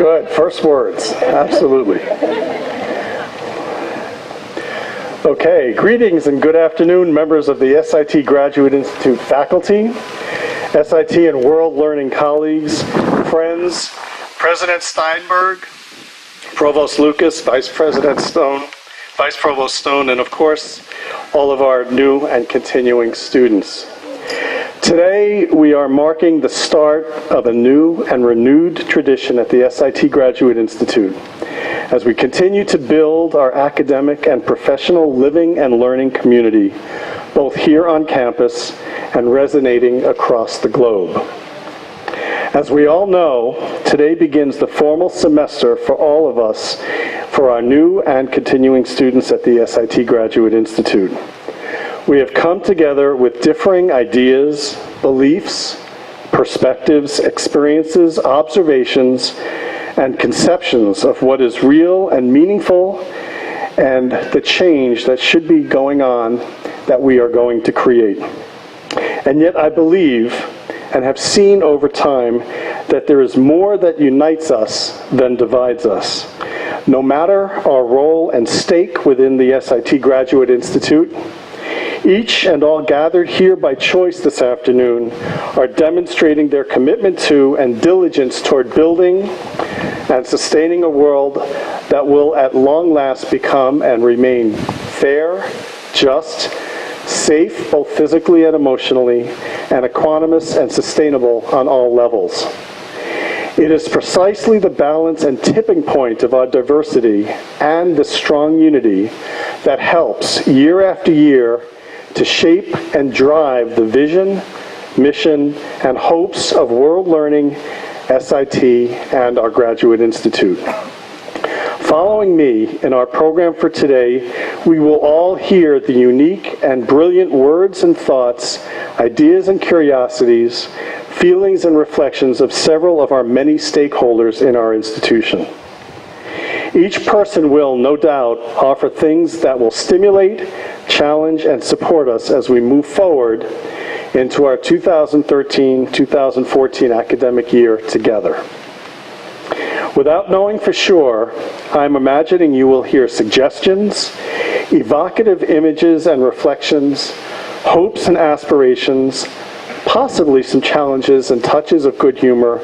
Good, first words, absolutely. Okay, greetings and good afternoon, members of the S.I.T. Graduate Institute faculty, S.I.T. and World Learning colleagues, friends, President Steinberg, Provost Lucas, Vice Provost Stone, and of course, all of our new and continuing students. Today, we are marking the start of a new and renewed tradition at the S.I.T. Graduate Institute as we continue to build our academic and professional living and learning community, both here on campus and resonating across the globe. As we all know, today begins the formal semester for all of us, for our new and continuing students at the S.I.T. Graduate Institute. We have come together with differing ideas, beliefs, perspectives, experiences, observations, and conceptions of what is real and meaningful and the change that should be going on that we are going to create. And yet I believe and have seen over time that there is more that unites us than divides us. No matter our role and stake within the S.I.T. Graduate Institute, each and all gathered here by choice this afternoon are demonstrating their commitment to and diligence toward building and sustaining a world that will at long last become and remain fair, just, safe both physically and emotionally, and equanimous and sustainable on all levels. It is precisely the balance and tipping point of our diversity and the strong unity that helps year after year to shape and drive the vision, mission, and hopes of World Learning, S.I.T., and our Graduate Institute. Following me in our program for today, we will all hear the unique and brilliant words and thoughts, ideas and curiosities, feelings and reflections of several of our many stakeholders in our institution. Each person will, no doubt, offer things that will stimulate, challenge, and support us as we move forward into our 2013-2014 academic year together. Without knowing for sure, I'm imagining you will hear suggestions, evocative images and reflections, hopes and aspirations, possibly some challenges and touches of good humor,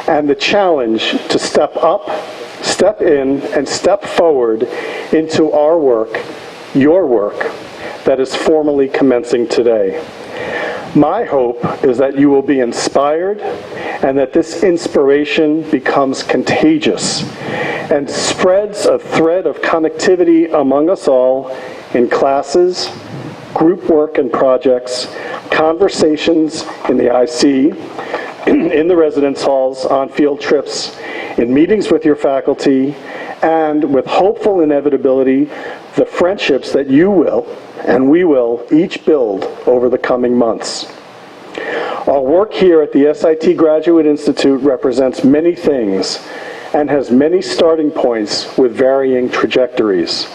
and the challenge to step up, step in, and step forward into our work, your work, that is formally commencing today. My hope is that you will be inspired and that this inspiration becomes contagious and spreads a thread of connectivity among us all in classes, group work and projects, conversations in the IC, in the residence halls, on field trips, in meetings with your faculty, and with hopeful inevitability, the friendships that you will and we will each build over the coming months. Our work here at the S.I.T. Graduate Institute represents many things and has many starting points with varying trajectories.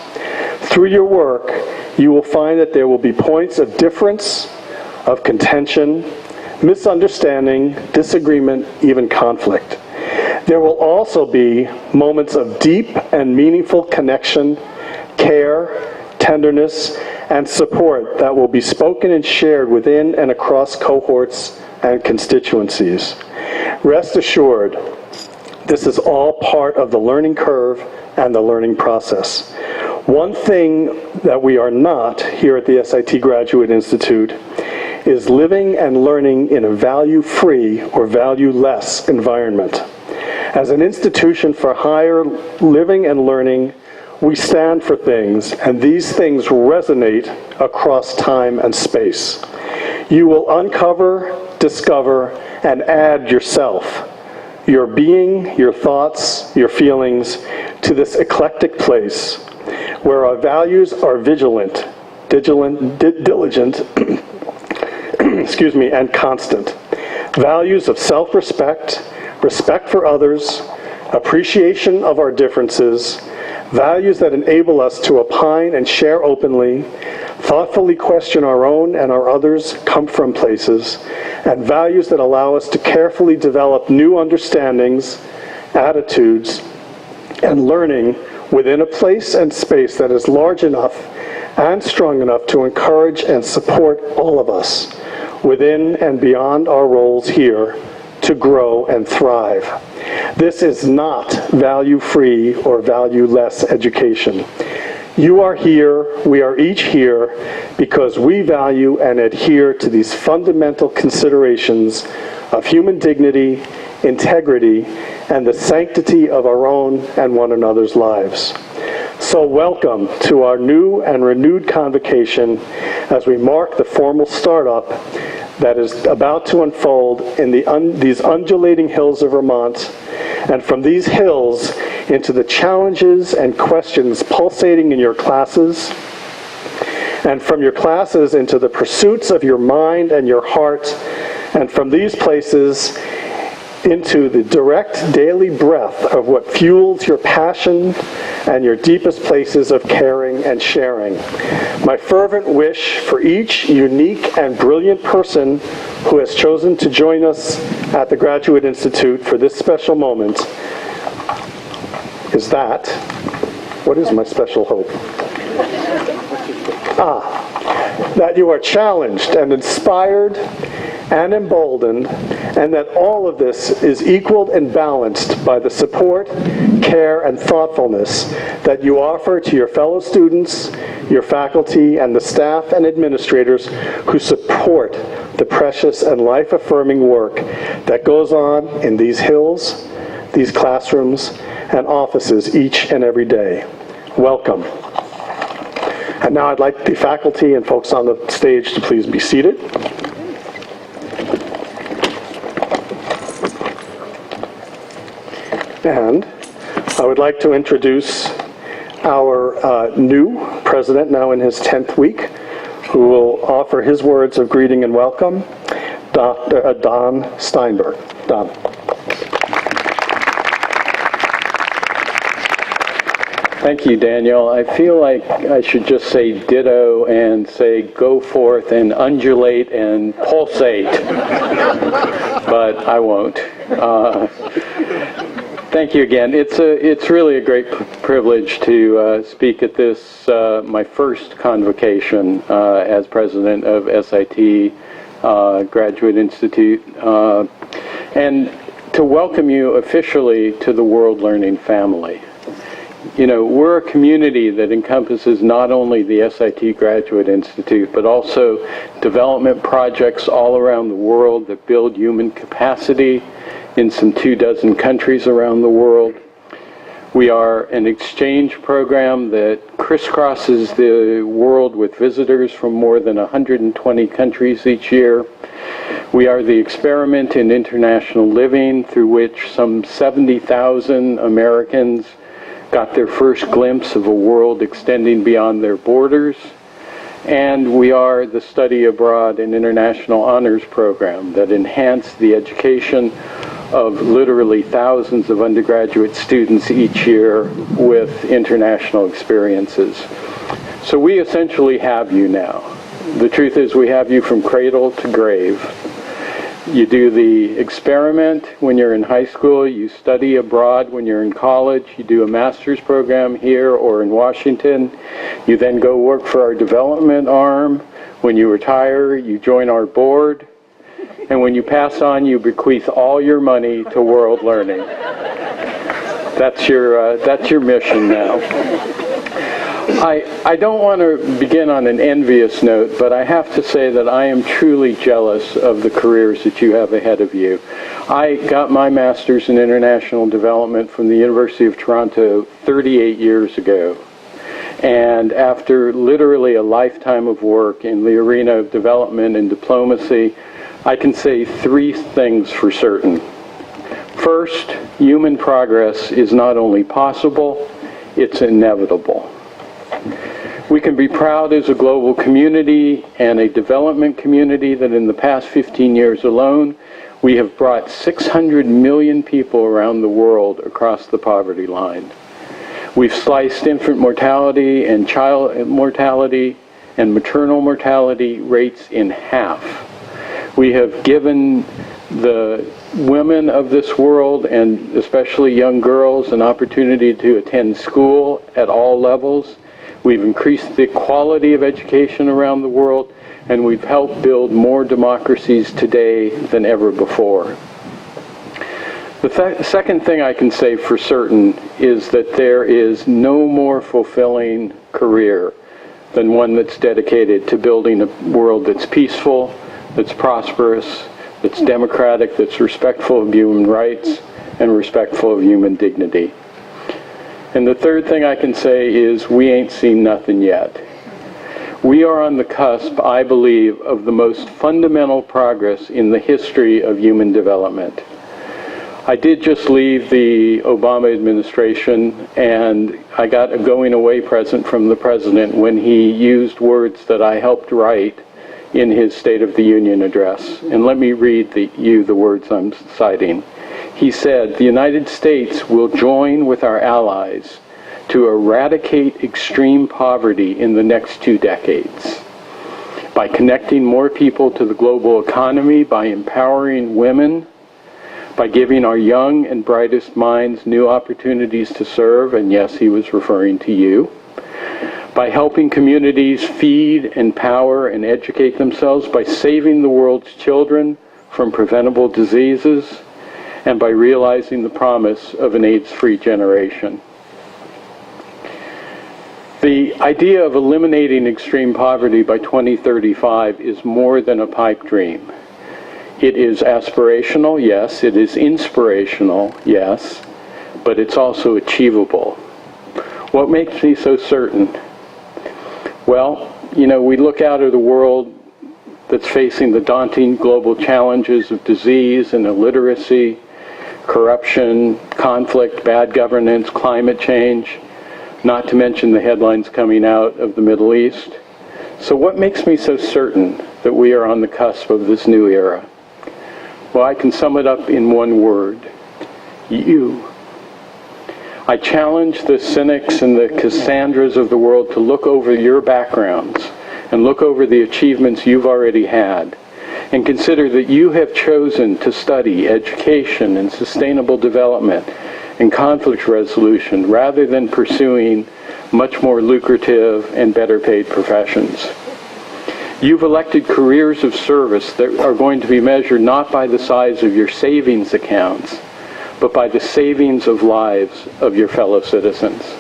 Through your work, you will find that there will be points of difference, of contention, misunderstanding, disagreement, even conflict. There will also be moments of deep and meaningful connection, care, tenderness, and support that will be spoken and shared within and across cohorts and constituencies. Rest assured, this is all part of the learning curve and the learning process. One thing that we are not here at the S.I.T. Graduate Institute is living and learning in a value-free or value-less environment. As an institution for higher living and learning, we stand for things, and these things resonate across time and space. You will uncover, discover, and add yourself, your being, your thoughts, your feelings, to this eclectic place where our values are diligent, and constant. Values of self-respect, respect for others, appreciation of our differences, values that enable us to opine and share openly, thoughtfully question our own and our others' come-from places, and values that allow us to carefully develop new understandings, attitudes, and learning within a place and space that is large enough and strong enough to encourage and support all of us within and beyond our roles here to grow and thrive. This is not value-free or value-less education. You are here, we are each here, because we value and adhere to these fundamental considerations of human dignity, integrity, and the sanctity of our own and one another's lives. So welcome to our new and renewed convocation as we mark the formal startup that is about to unfold in these undulating hills of Vermont, and from these hills into the challenges and questions pulsating in your classes, and from your classes into the pursuits of your mind and your heart, and from these places into the direct daily breath of what fuels your passion and your deepest places of caring and sharing. My fervent wish for each unique and brilliant person who has chosen to join us at the Graduate Institute for this special moment is that, what is my special hope? That you are challenged and inspired and emboldened, and that all of this is equaled and balanced by the support, care, and thoughtfulness that you offer to your fellow students, your faculty, and the staff and administrators who support the precious and life-affirming work that goes on in these hills, these classrooms, and offices each and every day. Welcome. And now I'd like the faculty and folks on the stage to please be seated. And I would like to introduce our new president, now in his 10th week, who will offer his words of greeting and welcome, Dr. Don Steinberg. Don. Thank you, Daniel. I feel like I should just say ditto and say go forth and undulate and pulsate, but I won't. Thank you again. It's really a great privilege to speak at this, my first convocation as president of S.I.T. Graduate Institute, and to welcome you officially to the World Learning family. You know, we're a community that encompasses not only the S.I.T. Graduate Institute, but also development projects all around the world that build human capacity in some 24 countries around the world. We are an exchange program that crisscrosses the world with visitors from more than 120 countries each year. We are the experiment in international living through which some 70,000 Americans got their first glimpse of a world extending beyond their borders. And we are the study abroad and international honors program that enhanced the education of literally thousands of undergraduate students each year with international experiences. So we essentially have you now. The truth is we have you from cradle to grave. You do the experiment when you're in high school, you study abroad when you're in college, you do a master's program here or in Washington, you then go work for our development arm. When you retire, you join our board, and when you pass on, you bequeath all your money to World Learning. That's your mission now. I don't want to begin on an envious note, but I have to say that I am truly jealous of the careers that you have ahead of you. I got my master's in international development from the University of Toronto 38 years ago. And after literally a lifetime of work in the arena of development and diplomacy, I can say three things for certain. First, human progress is not only possible, it's inevitable. We can be proud as a global community and a development community that in the past 15 years alone, we have brought 600 million people around the world across the poverty line. We've sliced infant mortality and child mortality and maternal mortality rates in half. We have given the women of this world, and especially young girls, an opportunity to attend school at all levels. We've increased the quality of education around the world, and we've helped build more democracies today than ever before. The second thing I can say for certain is that there is no more fulfilling career than one that's dedicated to building a world that's peaceful, that's prosperous, that's democratic, that's respectful of human rights, and respectful of human dignity. And the third thing I can say is we ain't seen nothing yet. We are on the cusp, I believe, of the most fundamental progress in the history of human development. I did just leave the Obama administration, and I got a going away present from the president when he used words that I helped write in his State of the Union address. And let me read you the words I'm citing. He said, "The United States will join with our allies to eradicate extreme poverty in the next 2 decades by connecting more people to the global economy, by empowering women, by giving our young and brightest minds new opportunities to serve," and yes, he was referring to you, "by helping communities feed, empower, and educate themselves, by saving the world's children from preventable diseases, and by realizing the promise of an AIDS-free generation." The idea of eliminating extreme poverty by 2035 is more than a pipe dream. It is aspirational, yes. It is inspirational, yes. But it's also achievable. What makes me so certain? Well, we look out at the world that's facing the daunting global challenges of disease and illiteracy, corruption, conflict, bad governance, climate change, not to mention the headlines coming out of the Middle East. So what makes me so certain that we are on the cusp of this new era? Well, I can sum it up in one word: you. I challenge the cynics and the Cassandras of the world to look over your backgrounds and look over the achievements you've already had, and consider that you have chosen to study education and sustainable development and conflict resolution rather than pursuing much more lucrative and better paid professions. You've elected careers of service that are going to be measured not by the size of your savings accounts, but by the savings of lives of your fellow citizens.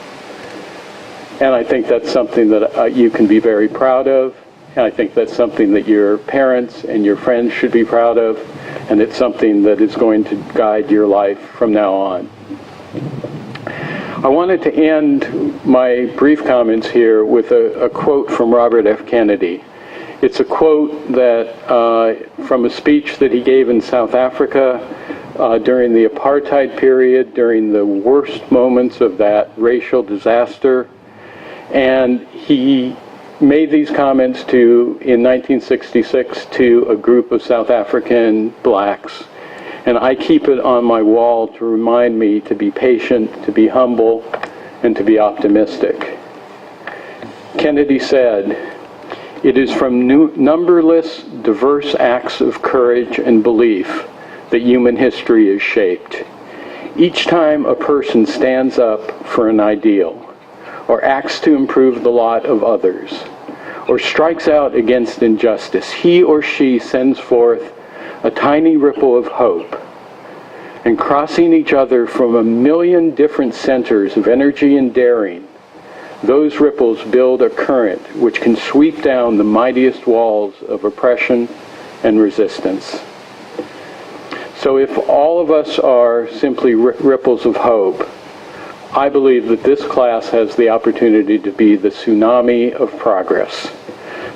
And I think that's something that you can be very proud of, and I think that's something that your parents and your friends should be proud of, and it's something that is going to guide your life from now on. I wanted to end my brief comments here with a quote from Robert F. Kennedy. It's a quote that from a speech that he gave in South Africa during the apartheid period, during the worst moments of that racial disaster. And he made these comments in 1966 to a group of South African blacks. And I keep it on my wall to remind me to be patient, to be humble, and to be optimistic. Kennedy said, "It is from numberless diverse acts of courage and belief that human history is shaped. Each time a person stands up for an ideal, or acts to improve the lot of others, or strikes out against injustice, he or she sends forth a tiny ripple of hope, and crossing each other from a million different centers of energy and daring, those ripples build a current which can sweep down the mightiest walls of oppression and resistance." So if all of us are simply ripples of hope, I believe that this class has the opportunity to be the tsunami of progress.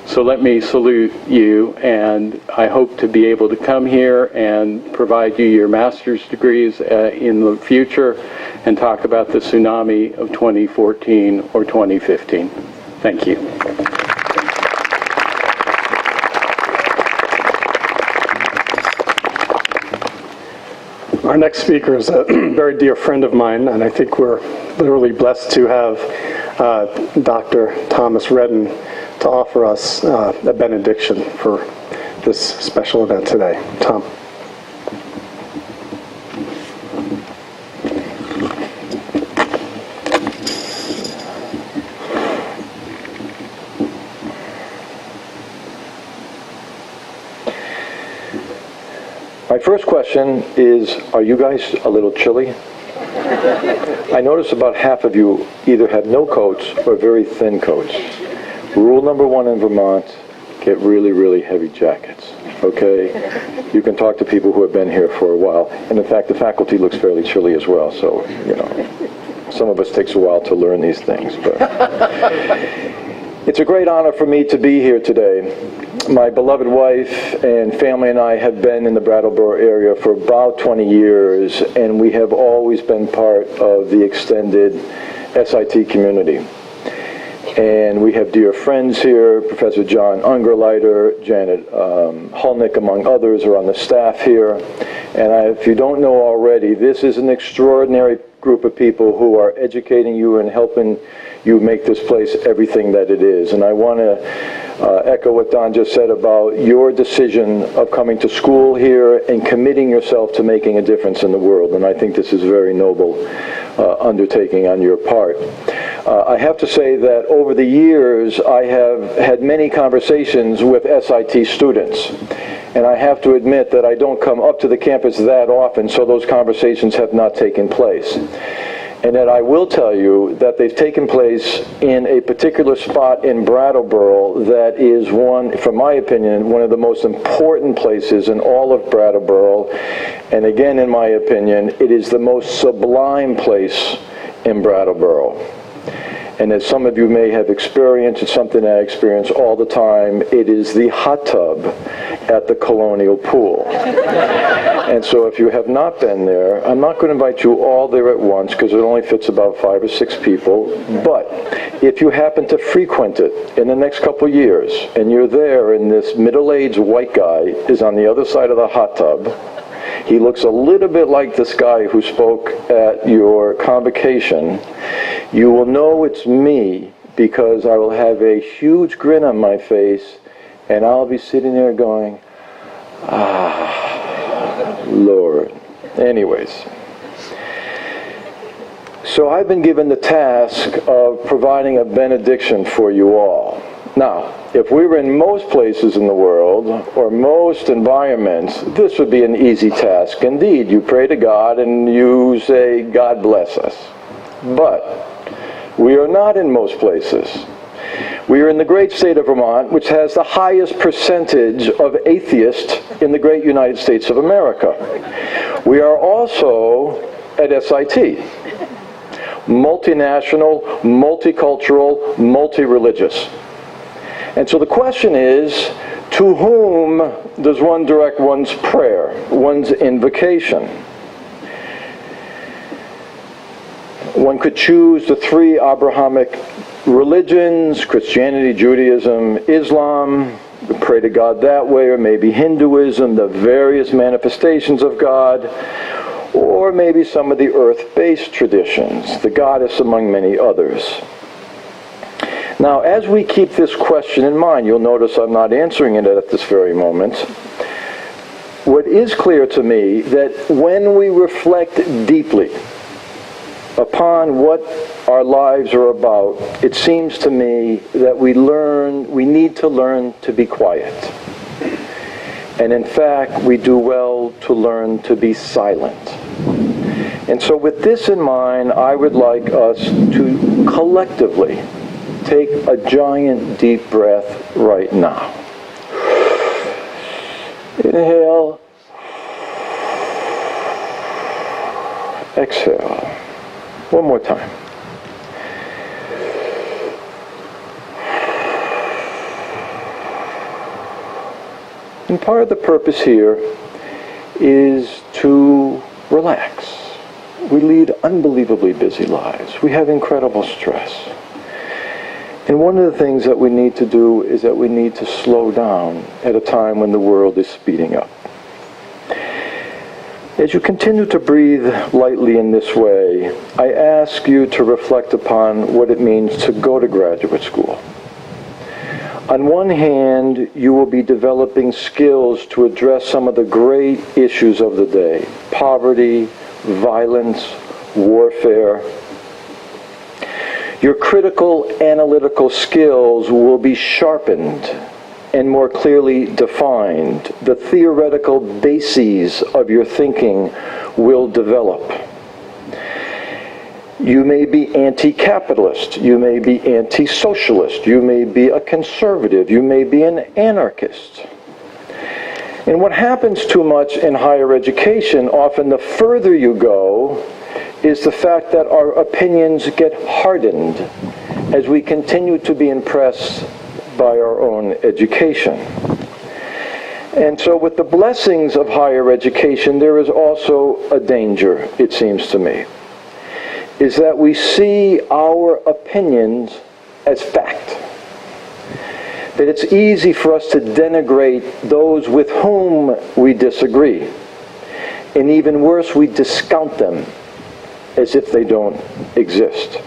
So let me salute you, and I hope to be able to come here and provide you your master's degrees in the future and talk about the tsunami of 2014 or 2015. Thank you. Our next speaker is a very dear friend of mine, and I think we're literally blessed to have Dr. Thomas Redden to offer us a benediction for this special event today. Tom. first question is, are you guys a little chilly? I notice about half of you either have no coats or very thin coats. Rule number one in Vermont, get really, really heavy jackets, okay? You can talk to people who have been here for a while. And in fact, the faculty looks fairly chilly as well, so, you know, some of us takes a while to learn these things, but it's a great honor for me to be here today. My beloved wife and family and I have been in the Brattleboro area for about 20 years, and we have always been part of the extended S.I.T. community. And we have dear friends here. Professor John Ungerleider, Janet Hulnick, among others, are on the staff here. And if you don't know already, this is an extraordinary group of people who are educating you and helping you make this place everything that it is. And I want to echo what Don just said about your decision of coming to school here and committing yourself to making a difference in the world. And I think this is a very noble undertaking on your part. I have to say that over the years, I have had many conversations with S.I.T. students. And I have to admit that I don't come up to the campus that often, so those conversations have not taken place. And that I will tell you that they've taken place in a particular spot in Brattleboro that is one, from my opinion, one of the most important places in all of Brattleboro. And again, in my opinion, it is the most sublime place in Brattleboro. And as some of you may have experienced, it's something I experience all the time, it is the hot tub at the Colonial Pool. And so if you have not been there, I'm not going to invite you all there at once because it only fits about 5 or 6 people. But if you happen to frequent it in the next couple of years and you're there and this middle-aged white guy is on the other side of the hot tub, he looks a little bit like this guy who spoke at your convocation, you will know it's me because I will have a huge grin on my face and I'll be sitting there going, ah, Lord. Anyways, so I've been given the task of providing a benediction for you all. Now, if we were in most places in the world, or most environments, this would be an easy task. Indeed, you pray to God and you say, God bless us. But we are not in most places. We are in the great state of Vermont, which has the highest percentage of atheists in the great United States of America. We are also at S.I.T. Multinational, multicultural, multi-religious. And so the question is, to whom does one direct one's prayer, one's invocation? One could choose the 3 Abrahamic religions, Christianity, Judaism, Islam, pray to God that way, or maybe Hinduism, the various manifestations of God, or maybe some of the earth-based traditions, the goddess among many others. Now, as we keep this question in mind, you'll notice I'm not answering it at this very moment. What is clear to me that when we reflect deeply upon what our lives are about, it seems to me that we need to learn to be quiet. And in fact, we do well to learn to be silent. And so with this in mind, I would like us to collectively take a giant deep breath right now. Inhale. Exhale. One more time. And part of the purpose here is to relax. We lead unbelievably busy lives. We have incredible stress. And one of the things that we need to do is that we need to slow down at a time when the world is speeding up. As you continue to breathe lightly in this way, I ask you to reflect upon what it means to go to graduate school. On one hand, you will be developing skills to address some of the great issues of the day: poverty, violence, warfare. Your critical analytical skills will be sharpened and more clearly defined. The theoretical bases of your thinking will develop. You may be anti-capitalist, you may be anti-socialist, you may be a conservative, you may be an anarchist. And what happens too much in higher education, often the further you go, is the fact that our opinions get hardened as we continue to be impressed by our own education. And so with the blessings of higher education, there is also a danger, it seems to me, is that we see our opinions as fact. That it's easy for us to denigrate those with whom we disagree. And even worse, we discount them as if they don't exist.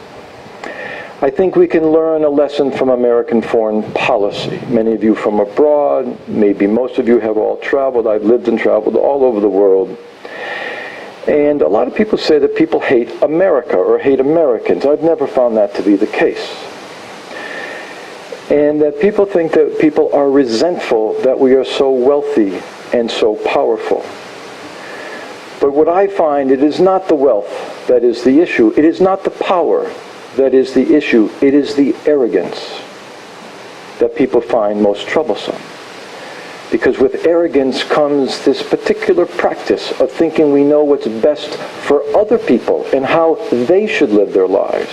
I think we can learn a lesson from American foreign policy. Many of you from abroad, maybe most of you have all traveled. I've lived and traveled all over the world. And a lot of people say that people hate America or hate Americans. I've never found that to be the case. And that people think that people are resentful that we are so wealthy and so powerful. But what I find, it is not the wealth that is the issue. It is not the power that is the issue. It is the arrogance that people find most troublesome. Because with arrogance comes this particular practice of thinking we know what's best for other people and how they should live their lives.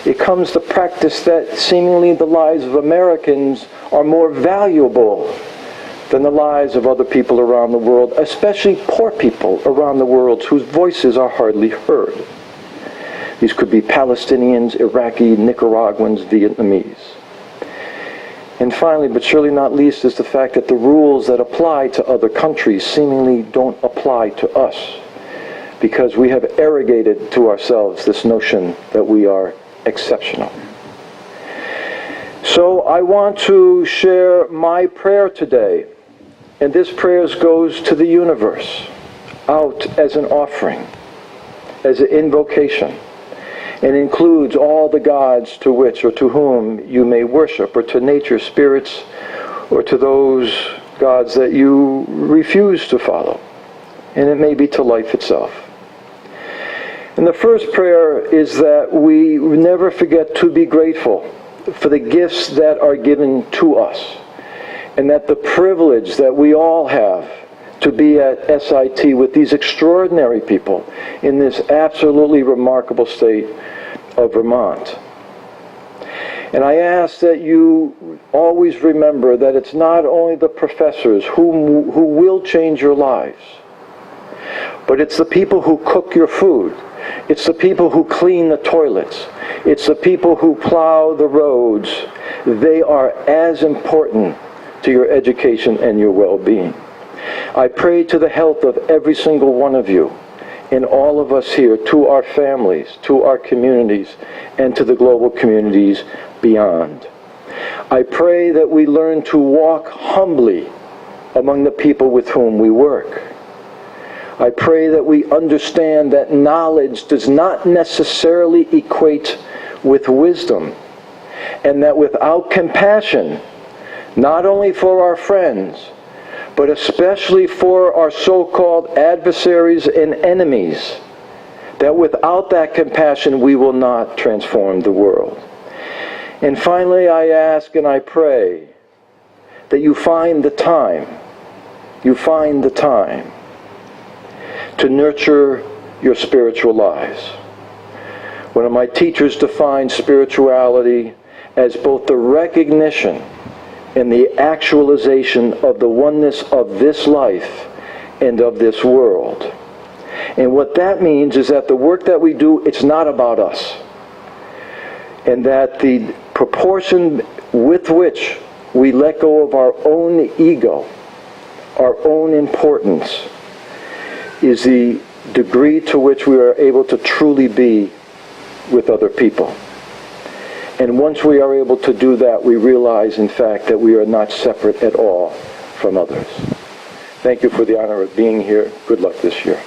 It comes the practice that seemingly the lives of Americans are more valuable than the lives of other people around the world, especially poor people around the world whose voices are hardly heard. These could be Palestinians, Iraqi, Nicaraguans, Vietnamese. And finally, but surely not least, is the fact that the rules that apply to other countries seemingly don't apply to us, because we have arrogated to ourselves this notion that we are exceptional. So I want to share my prayer today, and this prayer goes to the universe, out as an offering, as an invocation, and includes all the gods to which or to whom you may worship, or to nature spirits, or to those gods that you refuse to follow, and it may be to life itself. And the first prayer is that we never forget to be grateful for the gifts that are given to us, and that the privilege that we all have to be at S.I.T. with these extraordinary people in this absolutely remarkable state of Vermont. And I ask that you always remember that it's not only the professors who will change your lives, but it's the people who cook your food. It's the people who clean the toilets. It's the people who plow the roads. They are as important to your education and your well-being. I pray to the health of every single one of you and all of us here, to our families, to our communities, and to the global communities beyond. I pray that we learn to walk humbly among the people with whom we work. I pray that we understand that knowledge does not necessarily equate with wisdom, and that without compassion, not only for our friends, but especially for our so-called adversaries and enemies, that without that compassion we will not transform the world. And finally, I ask and I pray that you find the time to nurture your spiritual lives. One of my teachers defined spirituality as both the recognition and the actualization of the oneness of this life and of this world. And what that means is that the work that we do, it's not about us. And that the proportion with which we let go of our own ego, our own importance, is the degree to which we are able to truly be with other people. And once we are able to do that, we realize, in fact, that we are not separate at all from others. Thank you for the honor of being here. Good luck this year.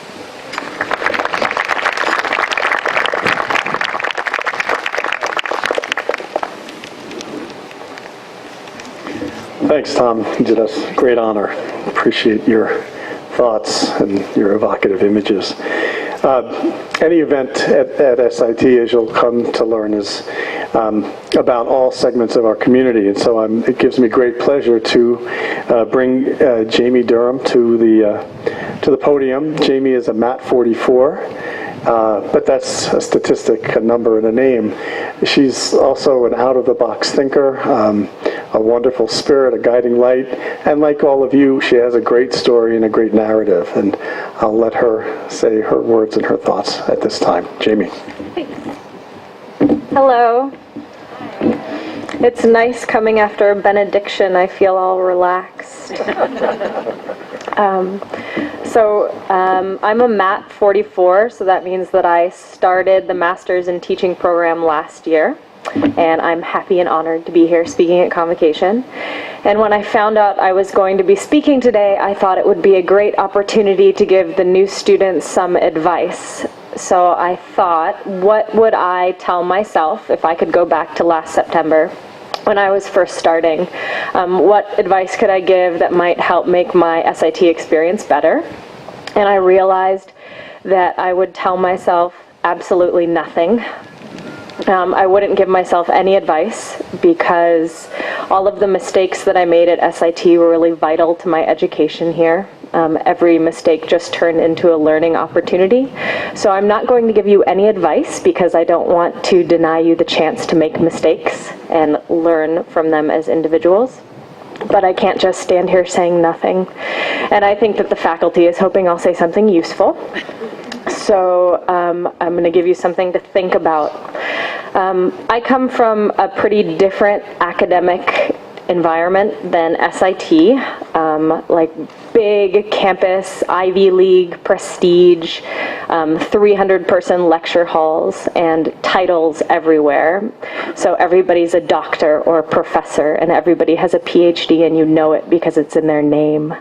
Thank Thanks, Tom. You did us great honor. Appreciate your thoughts and your evocative images. Any event at S.I.T., as you'll come to learn, is about all segments of our community. And so it gives me great pleasure to bring Jamie Durham to the podium. Jamie is a MAT 44. But that's a statistic, a number, and a name. She's also an out-of-the-box thinker, a wonderful spirit, a guiding light, and like all of you, she has a great story and a great narrative, and I'll let her say her words and her thoughts at this time. Jamie. Hello. It's nice coming after a benediction. I feel all relaxed. I'm a MAT 44, so that means that I started the Master's in Teaching program last year, and I'm happy and honored to be here speaking at convocation. And when I found out I was going to be speaking today, I thought it would be a great opportunity to give the new students some advice. So I thought, what would I tell myself if I could go back to last September when I was first starting? What advice could I give that might help make my S.I.T. experience better? And I realized that I would tell myself absolutely nothing. I wouldn't give myself any advice because all of the mistakes that I made at S.I.T. were really vital to my education here. Every mistake just turned into a learning opportunity. So I'm not going to give you any advice because I don't want to deny you the chance to make mistakes and learn from them as individuals. But I can't just stand here saying nothing. And I think that the faculty is hoping I'll say something useful. So I'm going to give you something to think about. I come from a pretty different academic environment than S.I.T., like big campus, Ivy League, prestige, 300-person lecture halls, and titles everywhere. So everybody's a doctor or a professor, and everybody has a PhD, and you know it because it's in their name.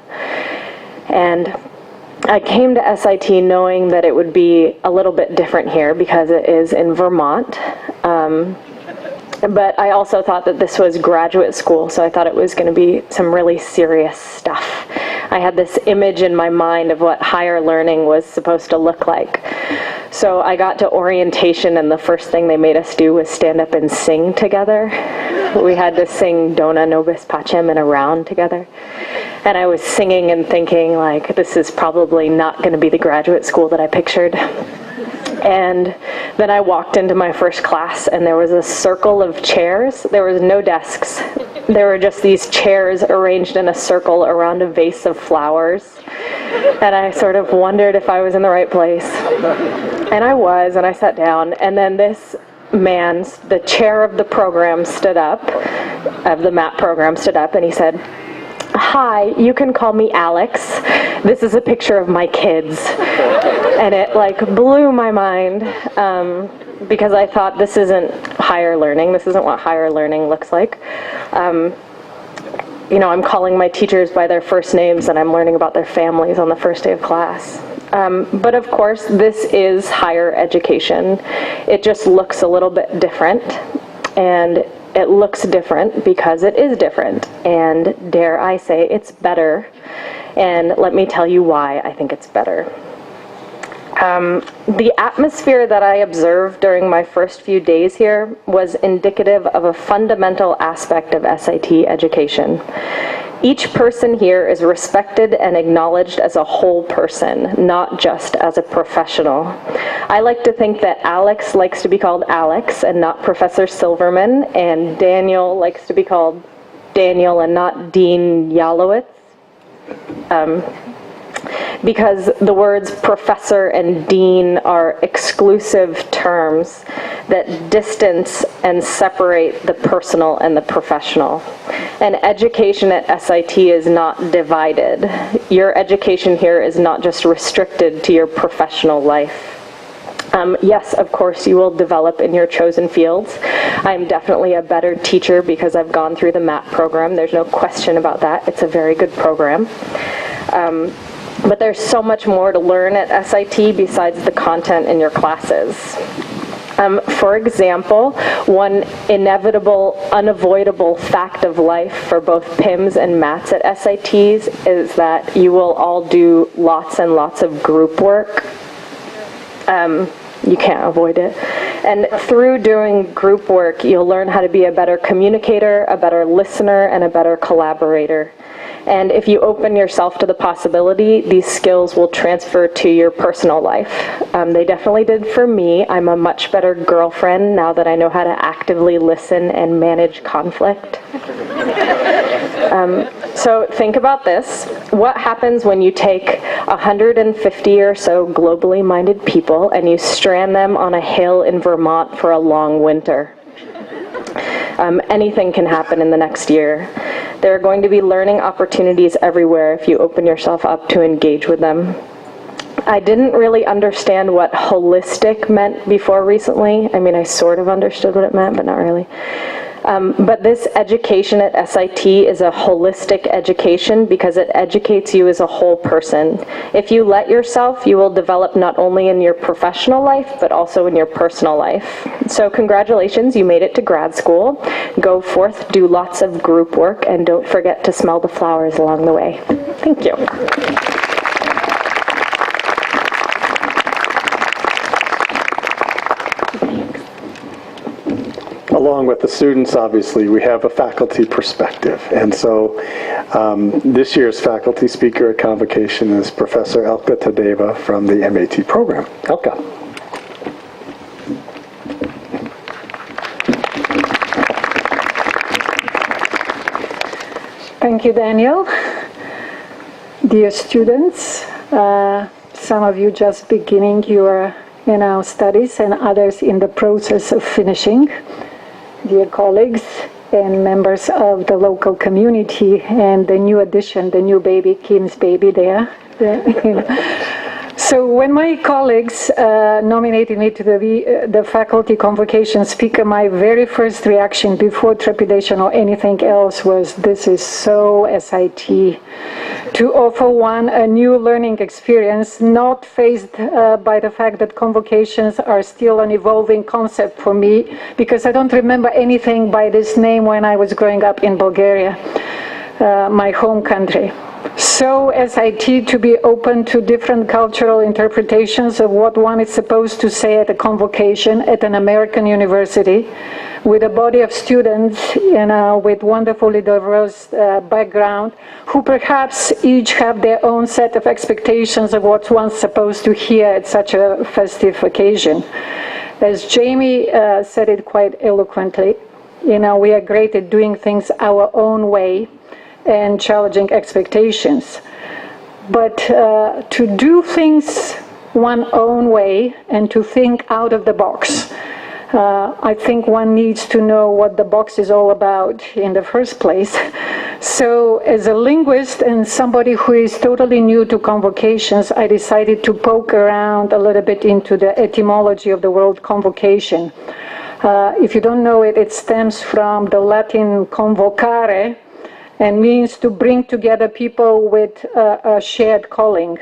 And I came to S.I.T. knowing that it would be a little bit different here because it is in Vermont. But I also thought that this was graduate school, so I thought it was going to be some really serious stuff. I had this image in my mind of what higher learning was supposed to look like. So I got to orientation, and the first thing they made us do was stand up and sing together. We had to sing Dona Nobis Pacem in a round together. And I was singing and thinking, like, this is probably not going to be the graduate school that I pictured. And then I walked into my first class, and there was a circle of chairs. There was no desks. There were just these chairs arranged in a circle around a vase of flowers. And I sort of wondered if I was in the right place. And I was, and I sat down. And then this man, the chair of the program, stood up, of the MAP program, stood up, and he said, "Hi, you can call me Alex. This is a picture of my kids." And it blew my mind because I thought this isn't higher learning. This isn't what higher learning looks like. I'm calling my teachers by their first names, and I'm learning about their families on the first day of class. But of course, this is higher education. It just looks a little bit different, and it looks different because it is different, and dare I say it's better, and let me tell you why I think it's better. The atmosphere that I observed during my first few days here was indicative of a fundamental aspect of S.I.T. education. Each person here is respected and acknowledged as a whole person, not just as a professional. I like to think that Alex likes to be called Alex and not Professor Silverman, and Daniel likes to be called Daniel and not Dean Yalowitz. Because the words professor and dean are exclusive terms that distance and separate the personal and the professional. And education at S.I.T. is not divided. Your education here is not just restricted to your professional life. Yes, of course, you will develop in your chosen fields. I'm definitely a better teacher because I've gone through the MAP program. There's no question about that. It's a very good program. But there's so much more to learn at S.I.T. besides the content in your classes. For example, one inevitable, unavoidable fact of life for both PIMS and MATs at SITs is that you will all do lots and lots of group work. You can't avoid it. And through doing group work, you'll learn how to be a better communicator, a better listener, and a better collaborator. And if you open yourself to the possibility, these skills will transfer to your personal life. They definitely did for me. I'm a much better girlfriend now that I know how to actively listen and manage conflict. So think about this. What happens when you take 150 or so globally minded people and you strand them on a hill in Vermont for a long winter? Anything can happen in the next year. There are going to be learning opportunities everywhere if you open yourself up to engage with them. I didn't really understand what holistic meant before recently. I mean, I sort of understood what it meant, but not really. But this education at S.I.T. is a holistic education because it educates you as a whole person. If you let yourself, you will develop not only in your professional life, but also in your personal life. So congratulations, you made it to grad school. Go forth, do lots of group work, and don't forget to smell the flowers along the way. Thank you. Along with the students, obviously, we have a faculty perspective. And so this year's faculty speaker at convocation is Professor Elka Tadeva from the MAT program. Elka. Thank you, Daniel. Dear students, some of you just beginning your studies and others in the process of finishing. Dear colleagues and members of the local community and the new addition, the new baby, Kim's baby there. So when my colleagues nominated me to the faculty convocation speaker, my very first reaction before trepidation or anything else was, this is so S.I.T. to offer one a new learning experience, not faced by the fact that convocations are still an evolving concept for me, because I don't remember anything by this name when I was growing up in Bulgaria, my home country. So S.I.T. to be open to different cultural interpretations of what one is supposed to say at a convocation at an American university, with a body of students, with wonderfully diverse background, who perhaps each have their own set of expectations of what one's supposed to hear at such a festive occasion. As Jamie said it quite eloquently, we are great at doing things our own way and challenging expectations. But to do things one own way and to think out of the box, I think one needs to know what the box is all about in the first place. So as a linguist and somebody who is totally new to convocations, I decided to poke around a little bit into the etymology of the word convocation. If you don't know it, it stems from the Latin convocare, and means to bring together people with a shared calling.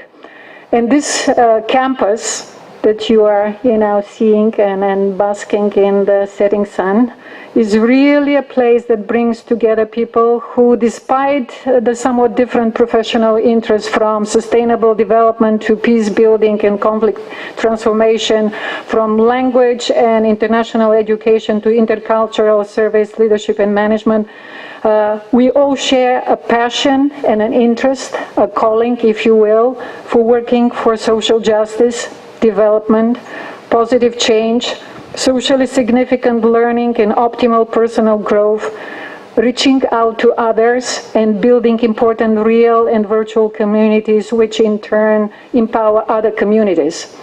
And this campus that you are seeing and basking in the setting sun is really a place that brings together people who, despite the somewhat different professional interests, from sustainable development to peace building and conflict transformation, from language and international education to intercultural service, leadership and management, we all share a passion and an interest, a calling, if you will, for working for social justice, development, positive change, socially significant learning and optimal personal growth, reaching out to others and building important real and virtual communities, which in turn empower other communities.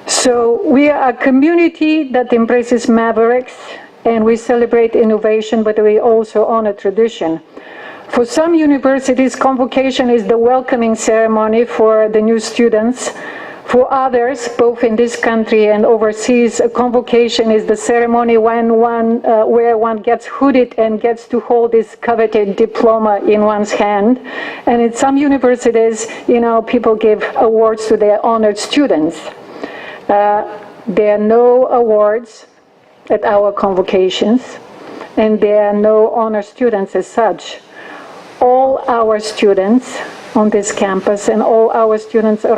So we are a community that embraces mavericks, and we celebrate innovation, but we also honor tradition. For some universities, convocation is the welcoming ceremony for the new students. For others, both in this country and overseas, a convocation is the ceremony where one gets hooded and gets to hold this coveted diploma in one's hand. And in some universities, people give awards to their honored students. There are no awards at our convocations, and there are no honor students as such. All our students on this campus and all our students around